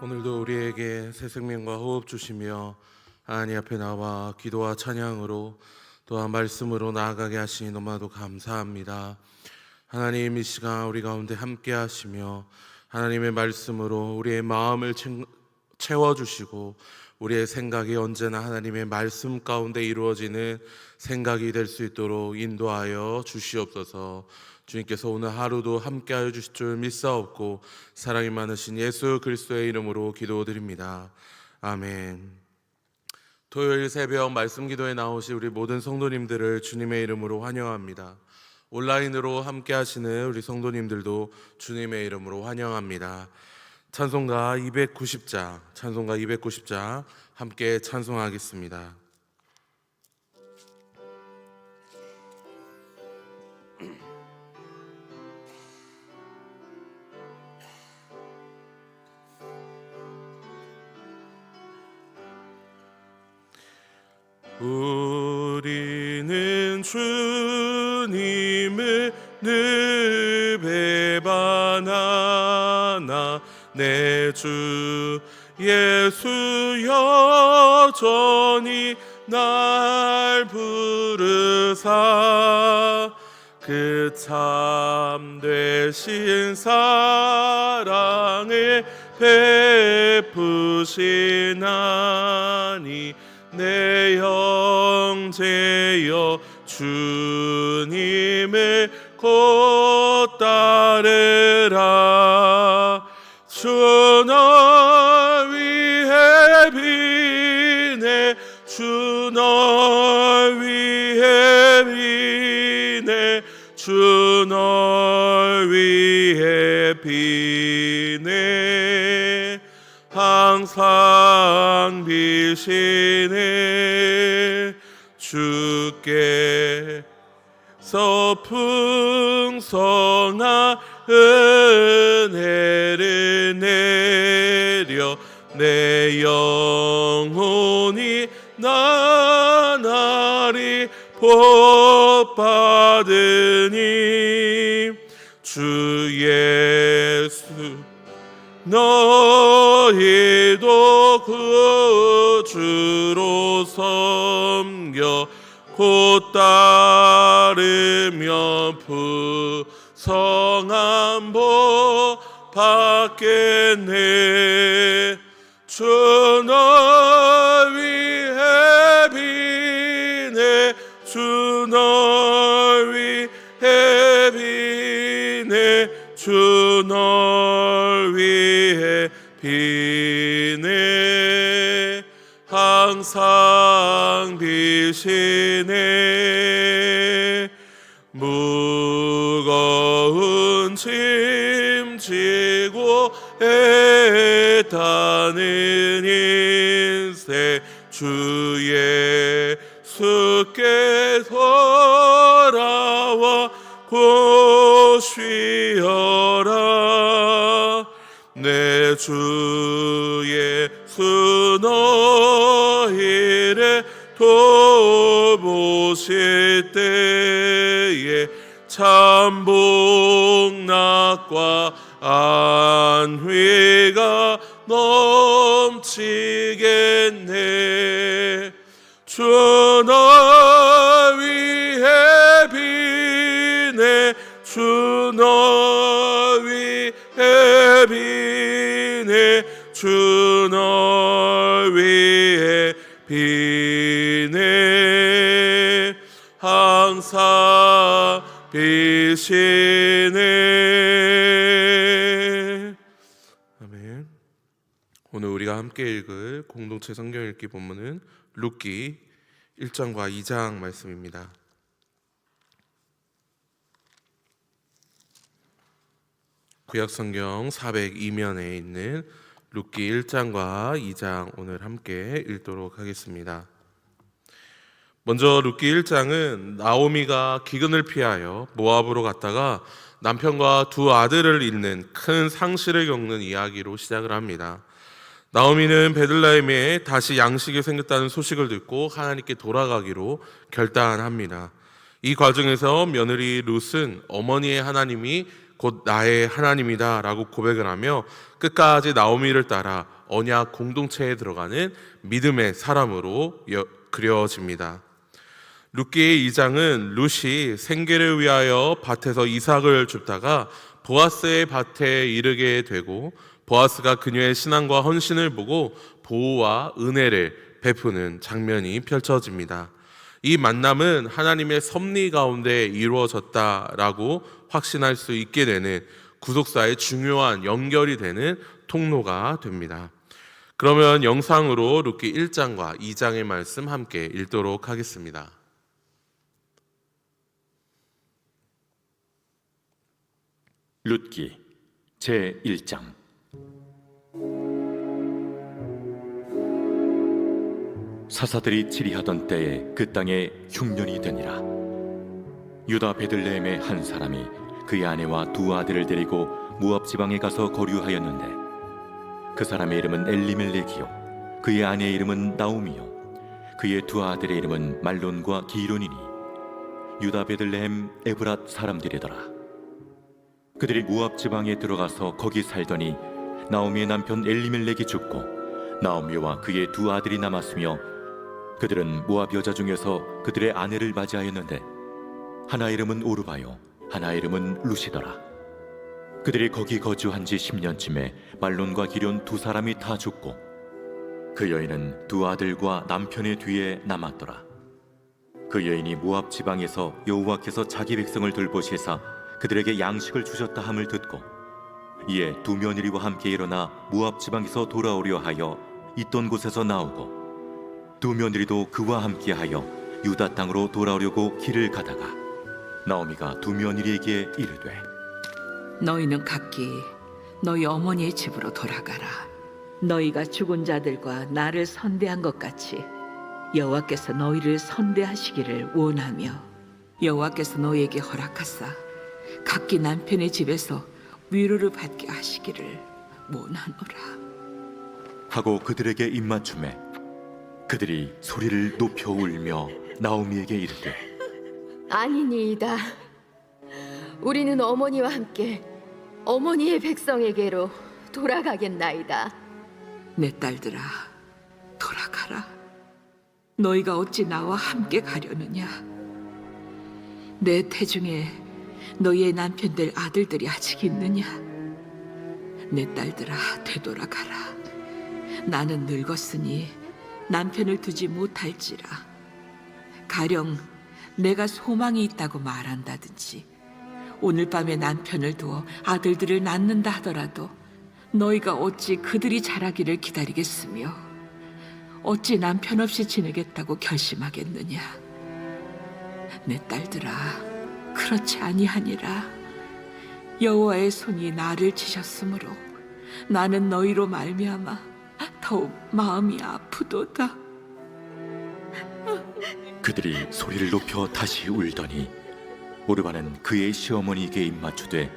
오늘도 우리에게 새 생명과 호흡 주시며 하나님 앞에 나와 기도와 찬양으로 또한 말씀으로 나아가게 하시니 너무나도 감사합니다. 하나님, 이 시간 우리 가운데 함께 하시며 하나님의 말씀으로 우리의 마음을 채워주시고 우리의 생각이 언제나 하나님의 말씀 가운데 이루어지는 생각이 될 수 있도록 인도하여 주시옵소서. 주님께서 오늘 하루도 함께하여 주실 줄 믿사옵고 사랑이 많으신 예수 그리스도의 이름으로 기도드립니다. 아멘. 토요일 새벽 말씀 기도에 나오신 우리 모든 성도님들을 주님의 이름으로 환영합니다. 온라인으로 함께하시는 우리 성도님들도 주님의 이름으로 환영합니다. 찬송가 290장 함께 찬송하겠습니다. 우리는 주님을 늘 배반하나 내 주 예수 여전히 날 부르사 그 참되신 사랑을 베푸시나니 내 형제여 주님을 곧 따르라. 주 널 위해 비네 주 널 위해 비네 주 널 위해 비네 항상 비시네 주께서 풍성한 은혜를 내려 내 영혼이 나날이 복 받으니 주 예수 너희도 구주로 섬겨 곧 따르며 부성한 복 받겠네. 주 널 위해 비네 주 널 위해 비네 주 널 위해 비네 항상 비시네. 무거운 짐 지고 애타는 인생 주 예수께 돌아와 곧 쉬어라. 내 주 예수 너희를 돌보실 때에 참 복락과 안위가 넘치겠네. 주 널 위해 비네 주 널 위해 비네 주 널 위해 비네 항상 비시네. 아멘. 오늘 우리가 함께 읽을 공동체 성경 읽기 본문은 룻기 1장과 2장 말씀입니다. 구약 성경 402면에 있는 룻기 1장과 2장 오늘 함께 읽도록 하겠습니다. 먼저 룻기 1장은 나오미가 기근을 피하여 모압으로 갔다가 남편과 두 아들을 잃는 큰 상실을 겪는 이야기로 시작을 합니다. 나오미는 베들레헴에 다시 양식이 생겼다는 소식을 듣고 하나님께 돌아가기로 결단합니다. 이 과정에서 며느리 룻은 어머니의 하나님이 곧 나의 하나님이다라고 고백을 하며 끝까지 나오미를 따라 언약 공동체에 들어가는 믿음의 사람으로 그려집니다. 룻기의 2장은 룻이 생계를 위하여 밭에서 이삭을 줍다가 보아스의 밭에 이르게 되고 보아스가 그녀의 신앙과 헌신을 보고 보호와 은혜를 베푸는 장면이 펼쳐집니다. 이 만남은 하나님의 섭리 가운데 이루어졌다라고 확신할 수 있게 되는 구속사의 중요한 연결이 되는 통로가 됩니다. 그러면 영상으로 룻기 1장과 2장의 말씀 함께 읽도록 하겠습니다. 룻기 제1장. 사사들이 치리하던 때에 그 땅에 흉년이 되니라. 유다 베들레헴의 한 사람이 그의 아내와 두 아들을 데리고 모압 지방에 가서 거류하였는데 그 사람의 이름은 엘리멜렉이요 그의 아내의 이름은 나오미요 그의 두 아들의 이름은 말론과 기론이니 유다 베들레헴 에브랏 사람들이더라. 그들이 모압 지방에 들어가서 거기 살더니 나오미의 남편 엘리멜렉이 죽고 나오미와 그의 두 아들이 남았으며 그들은 모압 여자 중에서 그들의 아내를 맞이하였는데 하나 이름은 오르바요 하나 이름은 루시더라. 그들이 거기 거주한 지 10년쯤에 말론과 기련 두 사람이 다 죽고 그 여인은 두 아들과 남편의 뒤에 남았더라. 그 여인이 모압 지방에서 여호와께서 자기 백성을 돌보시사 그들에게 양식을 주셨다 함을 듣고 이에 두 며느리와 함께 일어나 모압 지방에서 돌아오려 하여 있던 곳에서 나오고 두 며느리도 그와 함께하여 유다 땅으로 돌아오려고 길을 가다가 나오미가 두 며느리에게 이르되 너희는 각기 너희 어머니의 집으로 돌아가라. 너희가 죽은 자들과 나를 선대한 것 같이 여호와께서 너희를 선대하시기를 원하며 여호와께서 너희에게 허락하사 각기 남편의 집에서 위로를 받게 하시기를 원하노라. 하고 그들에게 입맞춤에 그들이 소리를 높여 울며 나오미에게 이르되 아니니이다. 우리는 어머니와 함께 어머니의 백성에게로 돌아가겠나이다. 내 딸들아, 돌아가라. 너희가 어찌 나와 함께 가려느냐? 내 태중에 너희의 남편들 아들들이 아직 있느냐? 내 딸들아, 되돌아가라. 나는 늙었으니 남편을 두지 못할지라. 가령 내가 소망이 있다고 말한다든지 오늘 밤에 남편을 두어 아들들을 낳는다 하더라도 너희가 어찌 그들이 자라기를 기다리겠으며 어찌 남편 없이 지내겠다고 결심하겠느냐? 내 딸들아, 그렇지 아니하니라. 여호와의 손이 나를 치셨으므로 나는 너희로 말미암아 더욱 마음이 아프도다. 그들이 소리를 높여 다시 울더니 오르바는 그의 시어머니에게 입맞추되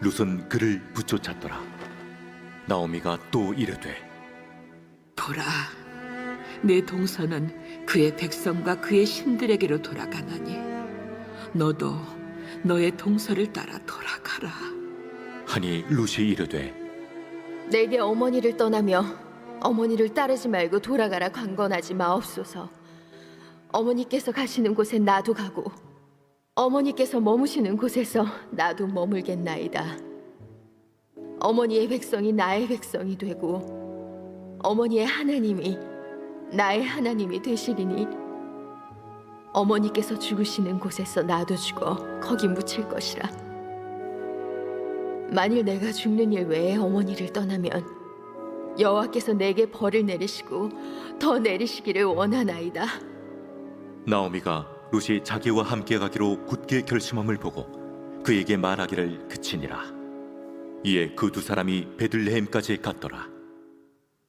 룻은 그를 붙쫓았더라. 나오미가 또 이르되 보라, 내 동서는 그의 백성과 그의 신들에게로 돌아가나니 너도 너의 동서를 따라 돌아가라. 하니 룻이 이르되 내게 어머니를 떠나며 어머니를 따르지 말고 돌아가라 강건하지 마옵소서. 어머니께서 가시는 곳에 나도 가고 어머니께서 머무시는 곳에서 나도 머물겠나이다. 어머니의 백성이 나의 백성이 되고 어머니의 하나님이 나의 하나님이 되시리니 어머니께서 죽으시는 곳에서 나도 죽어 거기 묻힐 것이라. 만일 내가 죽는 일 외에 어머니를 떠나면 여호와께서 내게 벌을 내리시고 더 내리시기를 원하나이다. 나오미가 룻이 자기와 함께 가기로 굳게 결심함을 보고 그에게 말하기를 그치니라. 이에 그 두 사람이 베들레헴까지 갔더라.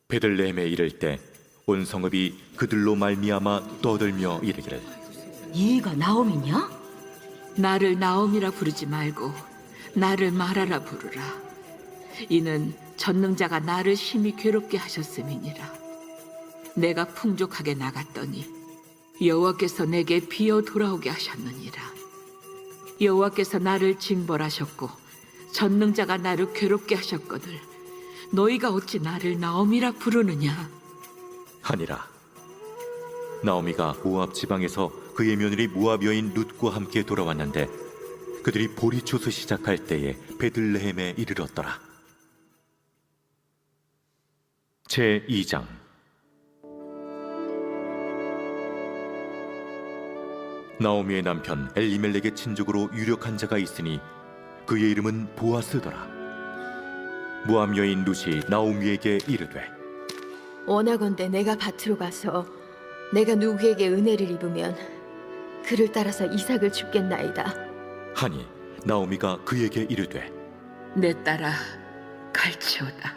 베들레헴에 이를 때 온 성읍이 그들로 말미암아 떠들며 이르기를 얘가 나오미냐? 나를 나옴이라 부르지 말고 나를 마라라 부르라. 이는 전능자가 나를 심히 괴롭게 하셨음이니라. 내가 풍족하게 나갔더니 여호와께서 내게 비어 돌아오게 하셨느니라. 여호와께서 나를 징벌하셨고 전능자가 나를 괴롭게 하셨거늘 너희가 어찌 나를 나옴이라 부르느냐? 하니라. 나오미가 모압 지방에서 그의 며느리 모압 여인 룻과 함께 돌아왔는데 그들이 보리추수 시작할 때에 베들레헴에 이르렀더라. 제 2장. 나오미의 남편 엘리멜렉의 친족으로 유력한 자가 있으니 그의 이름은 보아스더라. 모압 여인 룻이 나오미에게 이르되 원하건대 내가 밭으로 가서 내가 누구에게 은혜를 입으면 그를 따라서 이삭을 줍겠나이다. 하니 나오미가 그에게 이르되 내 딸아 갈치오다.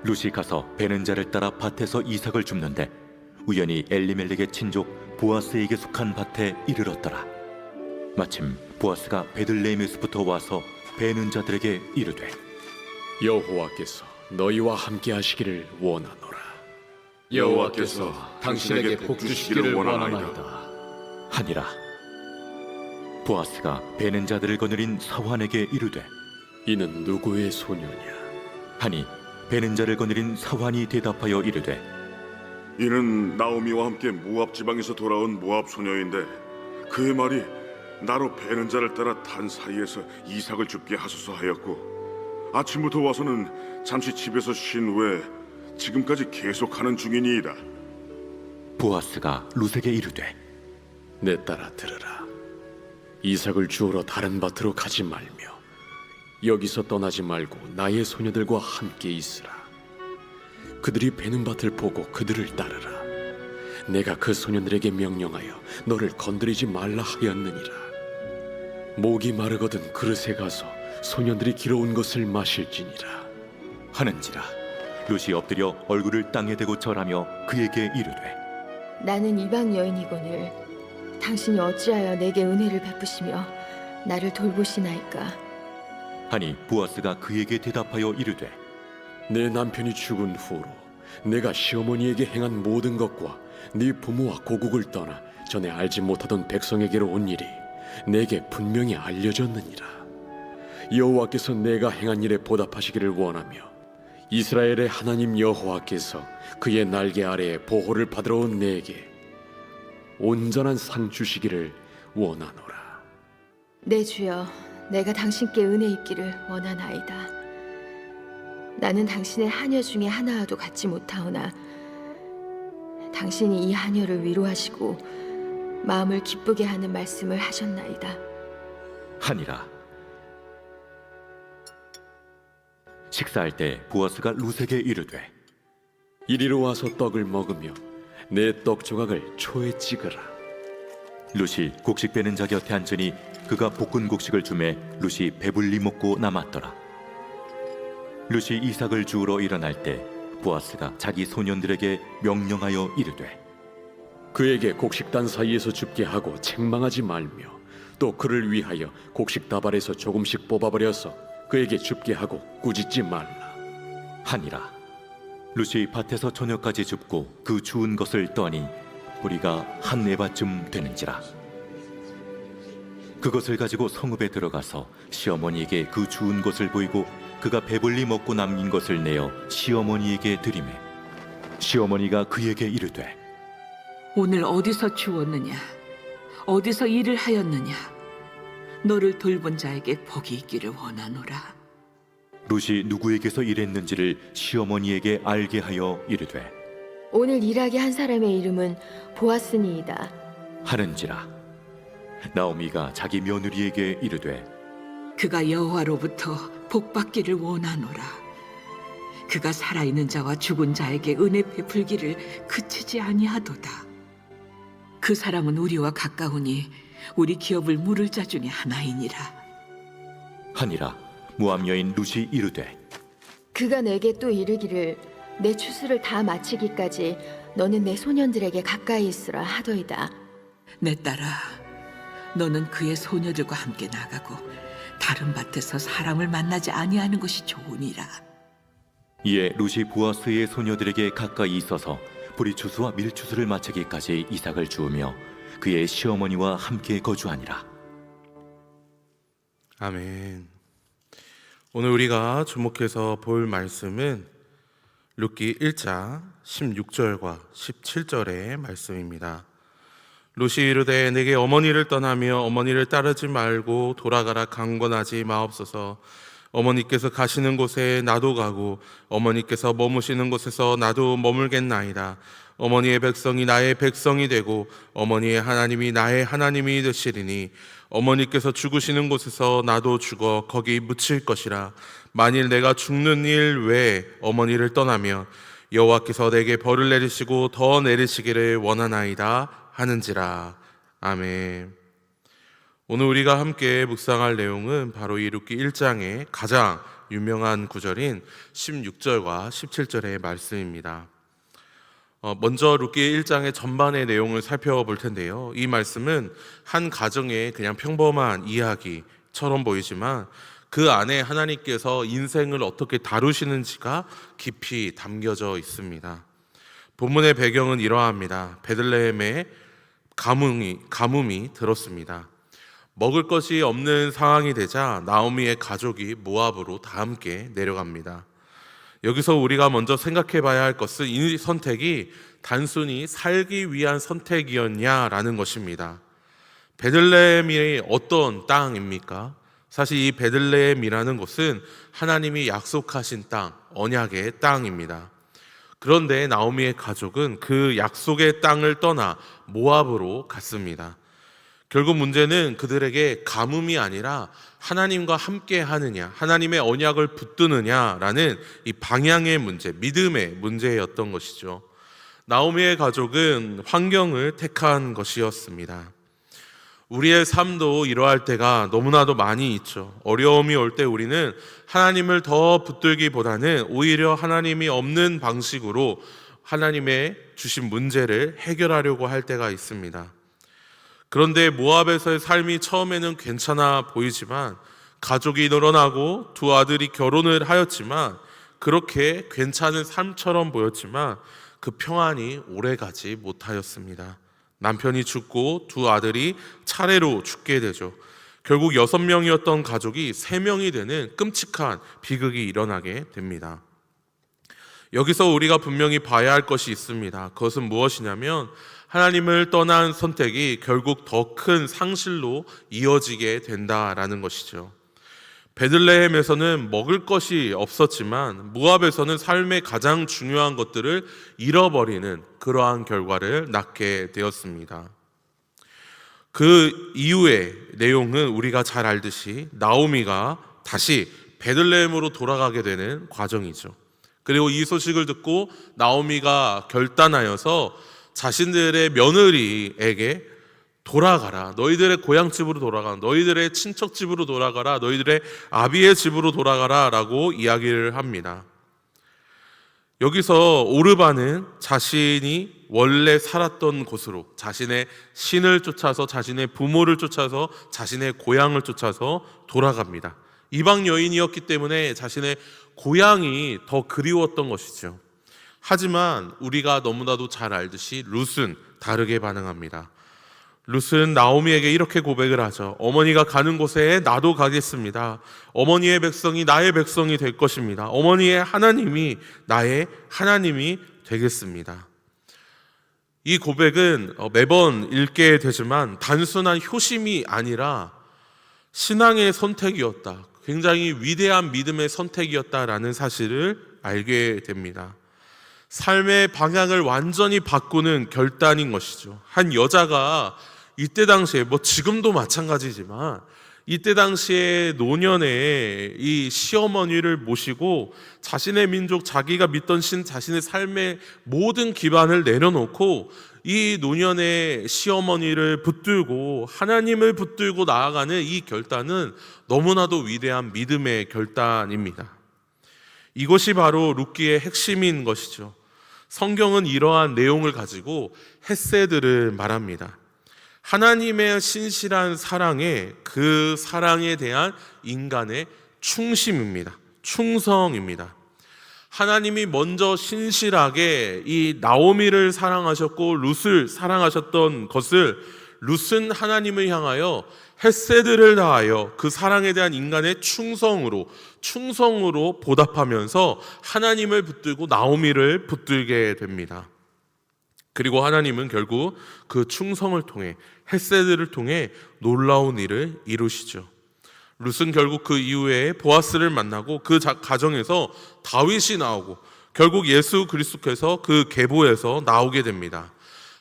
룻이 가서 베는 자를 따라 밭에서 이삭을 줍는데 우연히 엘리멜렉의 친족 보아스에게 속한 밭에 이르렀더라. 마침 보아스가 베들레헴에서부터 와서 베는 자들에게 이르되 여호와께서 너희와 함께 하시기를 원하노라. 여호와께서 당신에게 복 주시기를 원하나이다. 하니라. 보아스가 베는 자들을 거느린 사환에게 이르되 이는 누구의 소녀냐? 하니 베는 자를 거느린 사환이 대답하여 이르되 이는 나오미와 함께 모압 지방에서 돌아온 모압 소녀인데 그의 말이 나로 베는 자를 따라 단 사이에서 이삭을 줍게 하소서 하였고 아침부터 와서는 잠시 집에서 쉰 후에 지금까지 계속하는 중이니이다. 보아스가 룻에게 이르되 내 딸아 들으라. 이삭을 주우러 다른 밭으로 가지 말며 여기서 떠나지 말고 나의 소녀들과 함께 있으라. 그들이 베는 밭을 보고 그들을 따르라. 내가 그 소년들에게 명령하여 너를 건드리지 말라 하였느니라. 목이 마르거든 그릇에 가서 소년들이 길어온 것을 마실지니라. 하는지라. 룻이 엎드려 얼굴을 땅에 대고 절하며 그에게 이르되 나는 이방 여인이거늘 당신이 어찌하여 내게 은혜를 베푸시며 나를 돌보시나이까. 하니 보아스가 그에게 대답하여 이르되 내 남편이 죽은 후로 내가 시어머니에게 행한 모든 것과 네 부모와 고국을 떠나 전에 알지 못하던 백성에게로 온 일이 내게 분명히 알려졌느니라. 여호와께서 내가 행한 일에 보답하시기를 원하며 이스라엘의 하나님 여호와께서 그의 날개 아래에 보호를 받으러 온 내게 온전한 상 주시기를 원하노라. 내 주여, 내가 당신께 은혜 입기를 원하나이다. 나는 당신의 하녀 중에 하나와도 같지 못하오나 당신이 이 하녀를 위로하시고 마음을 기쁘게 하는 말씀을 하셨나이다. 하니라. 식사할 때 보아스가 룻에게 이르되 이리로 와서 떡을 먹으며 내 떡 조각을 초에 찍으라. 룻이 곡식 베는 자 곁에 앉으니 그가 볶은 곡식을 주매 룻이 배불리 먹고 남았더라. 룻이 이삭을 주우러 일어날 때 보아스가 자기 소년들에게 명령하여 이르되 그에게 곡식단 사이에서 줍게 하고 책망하지 말며 또 그를 위하여 곡식 다발에서 조금씩 뽑아버려서 그에게 줍게 하고 꾸짖지 말라. 하니라. 룻이 밭에서 저녁까지 줍고 그 주운 것을 떠니 보리가 한 에바쯤 되는지라. 그것을 가지고 성읍에 들어가서 시어머니에게 그 주운 것을 보이고 그가 배불리 먹고 남긴 것을 내어 시어머니에게 드리매 시어머니가 그에게 이르되 오늘 어디서 주웠느냐? 어디서 일을 하였느냐? 너를 돌본 자에게 복이 있기를 원하노라. 룻이 누구에게서 일했는지를 시어머니에게 알게 하여 이르되 오늘 일하게 한 사람의 이름은 보아스니이다. 하는지라. 나오미가 자기 며느리에게 이르되 그가 여호와로부터 복 받기를 원하노라. 그가 살아있는 자와 죽은 자에게 은혜 베풀기를 그치지 아니하도다. 그 사람은 우리와 가까우니 우리 기업을 물을 자 중에 하나이니라. 하니라. 모압 여인 룻이 이르되 그가 내게 또 이르기를 내 추수를 다 마치기까지 너는 내 소년들에게 가까이 있으라 하더이다. 내 딸아, 너는 그의 소녀들과 함께 나가고 다른 밭에서 사람을 만나지 아니하는 것이 좋으니라. 이에 룻이 보아스의 소녀들에게 가까이 있어서 보리추수와 밀추수를 마치기까지 이삭을 주우며 그의 시어머니와 함께 거주하니라. 아멘. 오늘 우리가 주목해서 볼 말씀은 룻기 1장 16절과 17절의 말씀입니다. 룻이 이르되 내게 어머니를 떠나며 어머니를 따르지 말고 돌아가라 강권하지 마옵소서. 어머니께서 가시는 곳에 나도 가고 어머니께서 머무시는 곳에서 나도 머물겠나이다. 어머니의 백성이 나의 백성이 되고 어머니의 하나님이 나의 하나님이 되시리니 어머니께서 죽으시는 곳에서 나도 죽어 거기 묻힐 것이라. 만일 내가 죽는 일 외에 어머니를 떠나면 여호와께서 내게 벌을 내리시고 더 내리시기를 원하나이다 하는지라. 아멘. 오늘 우리가 함께 묵상할 내용은 바로 이 룻기 1장의 가장 유명한 구절인 16절과 17절의 말씀입니다. 먼저 룻기 1장의 전반의 내용을 살펴볼 텐데요. 이 말씀은 한 가정의 그냥 평범한 이야기처럼 보이지만 그 안에 하나님께서 인생을 어떻게 다루시는지가 깊이 담겨져 있습니다. 본문의 배경은 이러합니다. 베들레헴에 가뭄이 들었습니다. 먹을 것이 없는 상황이 되자 나오미의 가족이 모압으로 다 함께 내려갑니다. 여기서 우리가 먼저 생각해 봐야 할 것은 이 선택이 단순히 살기 위한 선택이었냐라는 것입니다. 베들레헴이 어떤 땅입니까? 사실 이 베들레헴이라는 곳은 하나님이 약속하신 땅, 언약의 땅입니다. 그런데 나오미의 가족은 그 약속의 땅을 떠나 모압으로 갔습니다. 결국 문제는 그들에게 가뭄이 아니라 하나님과 함께 하느냐, 하나님의 언약을 붙드느냐라는 이 방향의 문제, 믿음의 문제였던 것이죠. 나오미의 가족은 환경을 택한 것이었습니다. 우리의 삶도 이러할 때가 너무나도 많이 있죠. 어려움이 올 때 우리는 하나님을 더 붙들기보다는 오히려 하나님이 없는 방식으로 하나님의 주신 문제를 해결하려고 할 때가 있습니다. 그런데 모압에서의 삶이 처음에는 괜찮아 보이지만 가족이 늘어나고 두 아들이 결혼을 하였지만 그렇게 괜찮은 삶처럼 보였지만 그 평안이 오래가지 못하였습니다. 남편이 죽고 두 아들이 차례로 죽게 되죠. 결국 6명이었던 가족이 3명이 되는 끔찍한 비극이 일어나게 됩니다. 여기서 우리가 분명히 봐야 할 것이 있습니다. 그것은 무엇이냐면 하나님을 떠난 선택이 결국 더 큰 상실로 이어지게 된다라는 것이죠. 베들레헴에서는 먹을 것이 없었지만 모압에서는 삶의 가장 중요한 것들을 잃어버리는 그러한 결과를 낳게 되었습니다. 그 이후의 내용은 우리가 잘 알듯이 나오미가 다시 베들레헴으로 돌아가게 되는 과정이죠. 그리고 이 소식을 듣고 나오미가 결단하여서 자신들의 며느리에게 돌아가라, 너희들의 고향집으로 돌아가라, 너희들의 친척집으로 돌아가라, 너희들의 아비의 집으로 돌아가라 라고 이야기를 합니다. 여기서 오르바는 자신이 원래 살았던 곳으로, 자신의 신을 쫓아서, 자신의 부모를 쫓아서, 자신의 고향을 쫓아서 돌아갑니다. 이방 여인이었기 때문에 자신의 고향이 더 그리웠던 것이죠. 하지만 우리가 너무나도 잘 알듯이 룻은 다르게 반응합니다. 룻은 나오미에게 이렇게 고백을 하죠. 어머니가 가는 곳에 나도 가겠습니다. 어머니의 백성이 나의 백성이 될 것입니다. 어머니의 하나님이 나의 하나님이 되겠습니다. 이 고백은 매번 읽게 되지만 단순한 효심이 아니라 신앙의 선택이었다. 굉장히 위대한 믿음의 선택이었다라는 사실을 알게 됩니다. 삶의 방향을 완전히 바꾸는 결단인 것이죠. 한 여자가 이때 당시에, 지금도 마찬가지지만 이때 당시에 노년에 이 시어머니를 모시고 자신의 민족, 자기가 믿던 신, 자신의 삶의 모든 기반을 내려놓고 이 노년의 시어머니를 붙들고 하나님을 붙들고 나아가는 이 결단은 너무나도 위대한 믿음의 결단입니다. 이것이 바로 룻기의 핵심인 것이죠. 성경은 이러한 내용을 가지고 헤세드를 말합니다. 하나님의 신실한 사랑에, 그 사랑에 대한 인간의 충심입니다. 충성입니다. 하나님이 먼저 신실하게 이 나오미를 사랑하셨고 룻을 사랑하셨던 것을 룻은 하나님을 향하여 헤세드를 다하여 그 사랑에 대한 인간의 충성으로 보답하면서 하나님을 붙들고 나오미를 붙들게 됩니다. 그리고 하나님은 결국 그 충성을 통해 헤세드를 통해 놀라운 일을 이루시죠. 룻은 결국 그 이후에 보아스를 만나고 그 가정에서 다윗이 나오고 결국 예수 그리스도께서 그 계보에서 나오게 됩니다.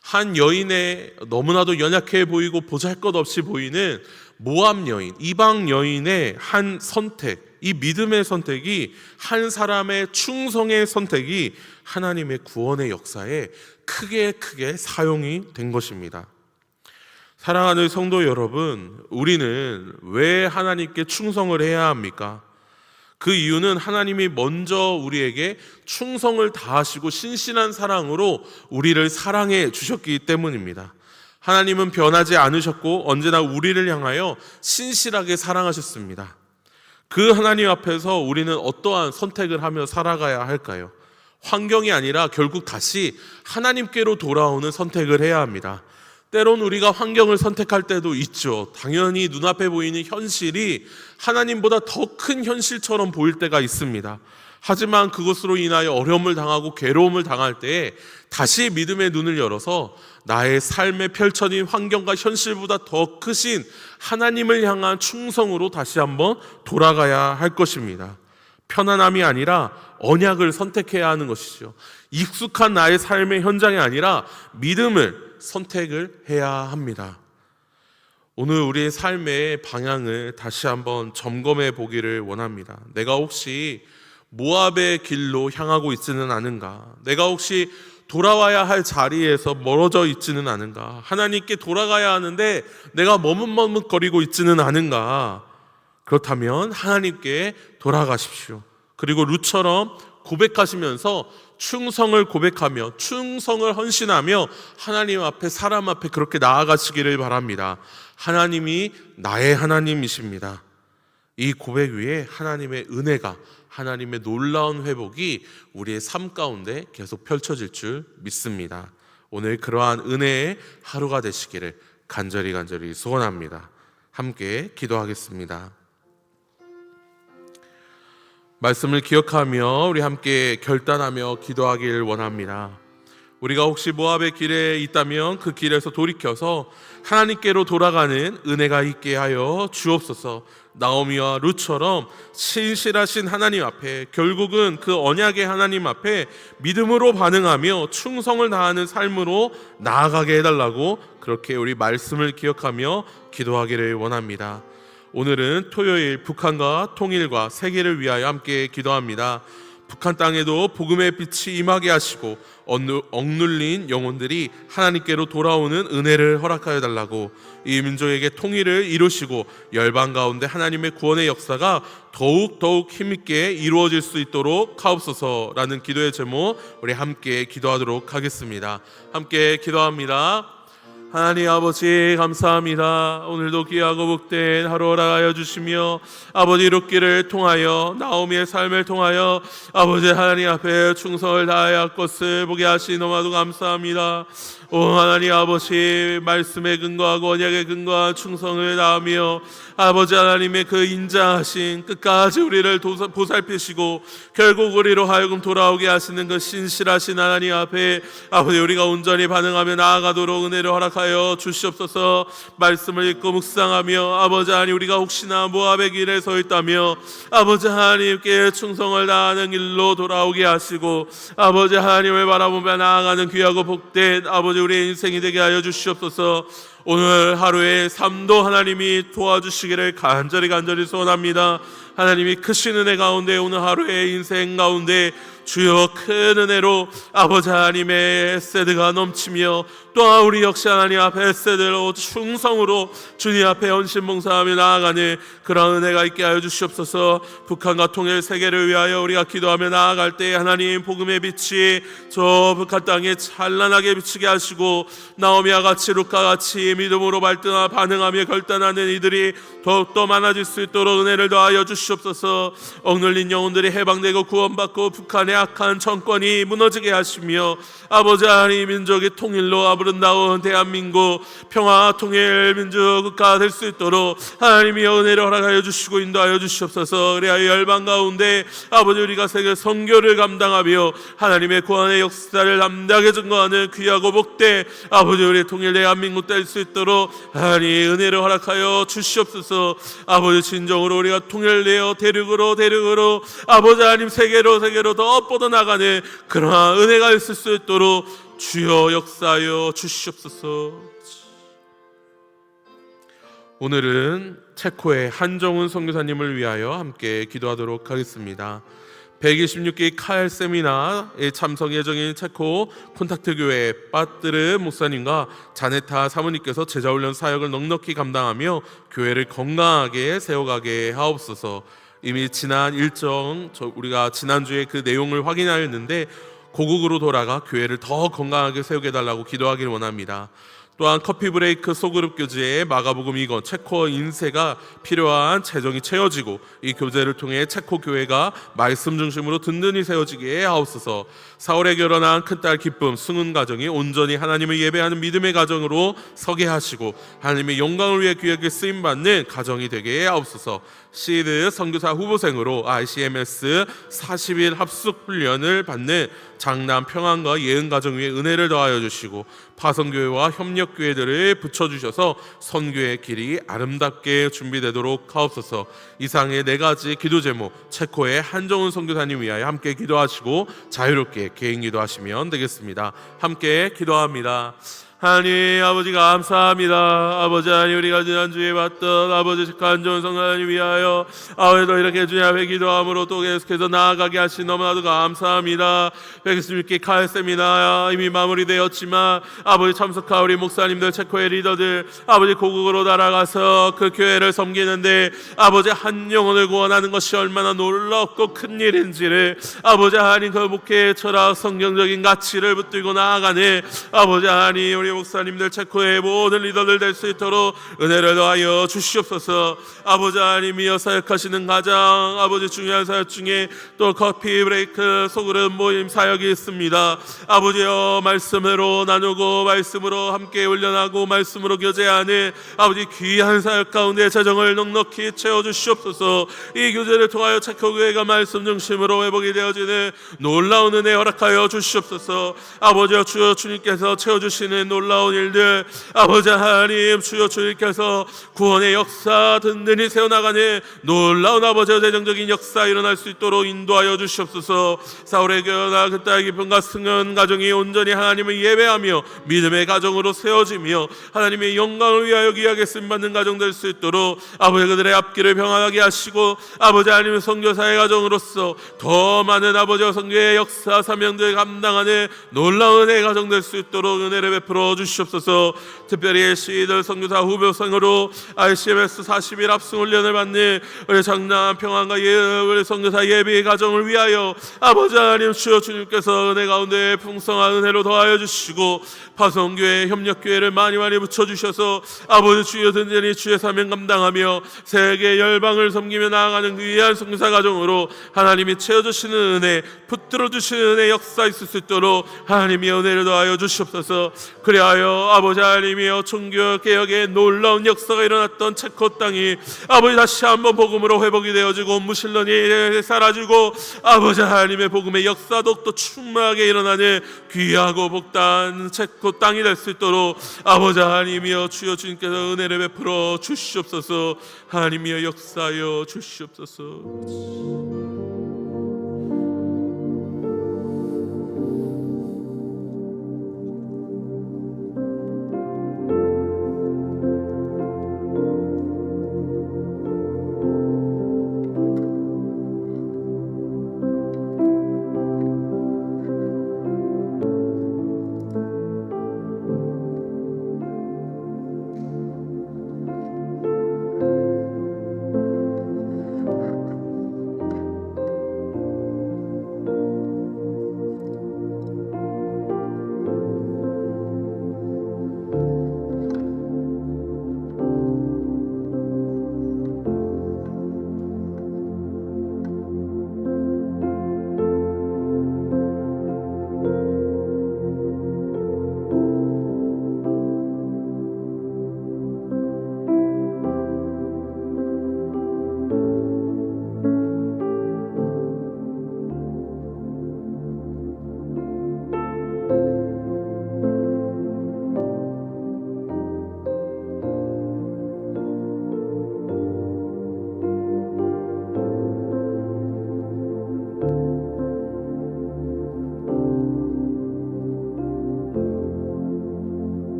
한 여인의 너무나도 연약해 보이고 보잘것없이 보이는 모압 여인, 이방 여인의 한 선택, 이 믿음의 선택이, 한 사람의 충성의 선택이 하나님의 구원의 역사에 크게 사용이 된 것입니다. 사랑하는 성도 여러분, 우리는 왜 하나님께 충성을 해야 합니까? 그 이유는 하나님이 먼저 우리에게 충성을 다하시고 신실한 사랑으로 우리를 사랑해 주셨기 때문입니다. 하나님은 변하지 않으셨고 언제나 우리를 향하여 신실하게 사랑하셨습니다. 그 하나님 앞에서 우리는 어떠한 선택을 하며 살아가야 할까요? 환경이 아니라 결국 다시 하나님께로 돌아오는 선택을 해야 합니다. 때론 우리가 환경을 선택할 때도 있죠. 당연히 눈앞에 보이는 현실이 하나님보다 더 큰 현실처럼 보일 때가 있습니다. 하지만 그것으로 인하여 어려움을 당하고 괴로움을 당할 때에 다시 믿음의 눈을 열어서 나의 삶에 펼쳐진 환경과 현실보다 더 크신 하나님을 향한 충성으로 다시 한번 돌아가야 할 것입니다. 편안함이 아니라 언약을 선택해야 하는 것이죠. 익숙한 나의 삶의 현장이 아니라 믿음을 선택을 해야 합니다. 오늘 우리의 삶의 방향을 다시 한번 점검해 보기를 원합니다. 내가 혹시 모압의 길로 향하고 있지는 않은가? 내가 혹시 돌아와야 할 자리에서 멀어져 있지는 않은가? 하나님께 돌아가야 하는데 내가 머뭇머뭇거리고 있지는 않은가? 그렇다면 하나님께 돌아가십시오. 그리고 룻처럼 고백하시면서 충성을 고백하며 충성을 헌신하며 하나님 앞에, 사람 앞에 그렇게 나아가시기를 바랍니다. 하나님이 나의 하나님이십니다. 이 고백 위에 하나님의 은혜가, 하나님의 놀라운 회복이 우리의 삶 가운데 계속 펼쳐질 줄 믿습니다. 오늘 그러한 은혜의 하루가 되시기를 간절히 소원합니다. 함께 기도하겠습니다. 말씀을 기억하며 우리 함께 결단하며 기도하길 원합니다. 우리가 혹시 모압의 길에 있다면 그 길에서 돌이켜서 하나님께로 돌아가는 은혜가 있게 하여 주옵소서. 나오미와 룻처럼 신실하신 하나님 앞에, 결국은 그 언약의 하나님 앞에 믿음으로 반응하며 충성을 다하는 삶으로 나아가게 해달라고 그렇게 우리 말씀을 기억하며 기도하기를 원합니다. 오늘은 토요일 북한과 통일과 세계를 위하여 함께 기도합니다. 북한 땅에도 복음의 빛이 임하게 하시고 억눌린 영혼들이 하나님께로 돌아오는 은혜를 허락하여 달라고, 이 민족에게 통일을 이루시고 열방 가운데 하나님의 구원의 역사가 더욱 힘있게 이루어질 수 있도록 하옵소서라는 기도의 제목, 우리 함께 기도하도록 하겠습니다. 함께 기도합니다. 하나님 아버지 감사합니다. 오늘도 귀하고 복된 하루 허락하여 주시며 아버지 룻기를 통하여, 나오미의 삶을 통하여 아버지 하나님 앞에 충성을 다해야 할 것을 보게 하시니 너무나도 감사합니다. 오 하나님 아버지, 말씀에 근거하고 언약에 근거한 충성을 다하며 아버지 하나님의 그 인자하신, 끝까지 우리를 보살피시고 결국 우리로 하여금 돌아오게 하시는 그 신실하신 하나님 앞에 아버지 우리가 온전히 반응하며 나아가도록 은혜를 허락하여 주시옵소서. 말씀을 읽고 묵상하며 아버지 하나님, 우리가 혹시나 모압의 길에 서 있다며 아버지 하나님께 충성을 다하는 길로 돌아오게 하시고 아버지 하나님을 바라보며 나아가는 귀하고 복된 아버지 우리의 인생이 되게 하여 주시옵소서. 오늘 하루의 삶도 하나님이 도와주시기를 간절히 소원합니다. 하나님이 크신 은혜 가운데 오늘 하루의 인생 가운데 주여 큰 은혜로 아버지 하나님의 헤세드가 넘치며 또한 우리 역시 하나님 앞에 헤세드로 충성으로 주님 앞에 헌신봉사하며 나아가는 그런 은혜가 있게 하여 주시옵소서. 북한과 통일 세계를 위하여 우리가 기도하며 나아갈 때 하나님 복음의 빛이 저 북한 땅에 찬란하게 비치게 하시고 나오미와 같이 룻과 같이 하나님 믿음으로 반응하며 결단하는 이들이 더욱더 많아질 수 있도록 은혜를 더하여 주시옵소서. 억눌린 영혼들이 해방되고 구원받고 북한의 악한 정권이 무너지게 하시며 아버지 하나님 민족의 통일로 아름다운 대한민국 평화 통일 민족국가 될 수 있도록 하나님이 은혜를 허락하여 주시고 인도하여 주시옵소서. 그래야 열방 가운데 아버지 우리가 세계 선교를 감당하며 하나님의 구원의 역사를 담당해 증거하는 귀하고 복된 아버지 우리 통일 대한민국 될 수 있도록 하나님 은혜를 허락하여 주시옵소서. 아버지 진정으로 우리가 통일되어 대륙으로 아버지 하나님 세계로 더 뻗어나가는 그러한 은혜가 있을 수 있도록 주여 역사하여 주시옵소서. 오늘은 체코의 한정훈 선교사님을 위하여 함께 기도하도록 하겠습니다. 126기 카엘 세미나에 참석 예정인 체코 콘탁트 교회 빠뜨르 목사님과 자네타 사모님께서 제자훈련 사역을 넉넉히 감당하며 교회를 건강하게 세워가게 하옵소서. 이미 지난 일정 우리가 지난주에 그 내용을 확인하였는데 고국으로 돌아가 교회를 더 건강하게 세우게 해달라고 기도하기를 원합니다. 또한 커피 브레이크 소그룹 교제의 마가복음 2권 체코 인쇄가 필요한 재정이 채워지고 이 교제를 통해 체코 교회가 말씀 중심으로 든든히 세워지게 하옵소서. 4월에 결혼한 큰딸 기쁨 승훈 가정이 온전히 하나님을 예배하는 믿음의 가정으로 서게 하시고 하나님의 영광을 위해 귀하게 쓰임받는 가정이 되게 하옵소서. 시드 선교사 후보생으로 ICMS 40일 합숙 훈련을 받는 장남 평안과 예은 가정 위에 은혜를 더하여 주시고 파성교회와 협력교회들을 붙여주셔서 선교의 길이 아름답게 준비되도록 하옵소서. 이상의 4가지 기도 제목 체코의 한정훈 선교사님 위하여 함께 기도하시고 자유롭게 개인 기도하시면 되겠습니다. 함께 기도합니다. 하나님 아버지 감사합니다. 아버지 하나님 우리가 지난주에 봤던 아버지 한정훈 선교사님 위하여 아버지도 이렇게 주님 앞에 기도함으로 또 계속해서 나아가게 하신 너무나도 감사합니다. 126기 카엘 세미나 이미 마무리되었지만 아버지 참석한 우리 목사님들 체코의 리더들 아버지 고국으로 날아가서 그 교회를 섬기는데 아버지 한 영혼을 구원하는 것이 얼마나 놀랍고 큰 일인지를 아버지 하나님 그 목회의 철학 성경적인 가치를 붙들고 나아가는 아버지 하나님 우리 목사님들 체코의 모든 리더들 될 수 있도록 은혜를 더하여 주시옵소서. 아버지 하나님이여 사역하시는 가장 아버지 중요한 사역 중에 또 커피 브레이크 소그룹 모임 사역이 있습니다. 아버지여 말씀으로 나누고 말씀으로 함께 훈련하고 말씀으로 교제하는 아버지 귀한 사역 가운데 재정을 넉넉히 채워주시옵소서. 이 교제를 통하여 체코 교회가 말씀 중심으로 회복이 되어지는 놀라운 은혜 허락하여 주시옵소서. 아버지여 주여 주님께서 채워주시는 놀라운 일들 아버지 하나님 주여 주님께서 구원의 역사 든든히 세워나가는 놀라운 아버지의 대정적인 역사 일어날 수 있도록 인도하여 주시옵소서. 사울의 교회나 그 딸 기쁨과 승연 가정이 온전히 하나님을 예배하며 믿음의 가정으로 세워지며 하나님의 영광을 위하여 귀하게 쓰임받는 가정 될 수 있도록 아버지 그들의 앞길을 평안하게 하시고 아버지 하나님의 선교사의 가정으로서 더 많은 아버지와 선교의 역사 사명들 감당하는 놀라운 은혜의 가정 될 수 있도록 은혜를 베풀어 주시옵소서. 특별히 시들 선교사 후보생으로 ICMS 40일 합승 훈련을 받는 우리 장남 평안과 우리 선교사 예비의 가정을 위하여 아버지 하나님 주여 주님께서 은혜 가운데 풍성한 은혜로 더하여 주시고 파송교회 협력교회를 많이 붙여주셔서 아버지 주여 든든히 주의 사명 감당하며 세계 열방을 섬기며 나아가는 귀한 선교사 가정으로 하나님이 채워주시는 은혜 붙들어 주시는 은혜 역사 있을 수 있도록 하나님이 은혜를 더하여 주시옵소서. 그리하여 아버지 하나님이여 종교 개혁의 놀라운 역사가 일어났던 체코 땅이 아버지 다시 한번 복음으로 회복이 되어지고 무신론이 사라지고 아버지 하나님의 복음의 역사도 또 충만하게 일어나는 귀하고 복단 체코 땅이 될 수 있도록 아버지 하나님이여 주여 주님께서 은혜를 베풀어 주시옵소서. 하나님이여 역사하여 주시옵소서.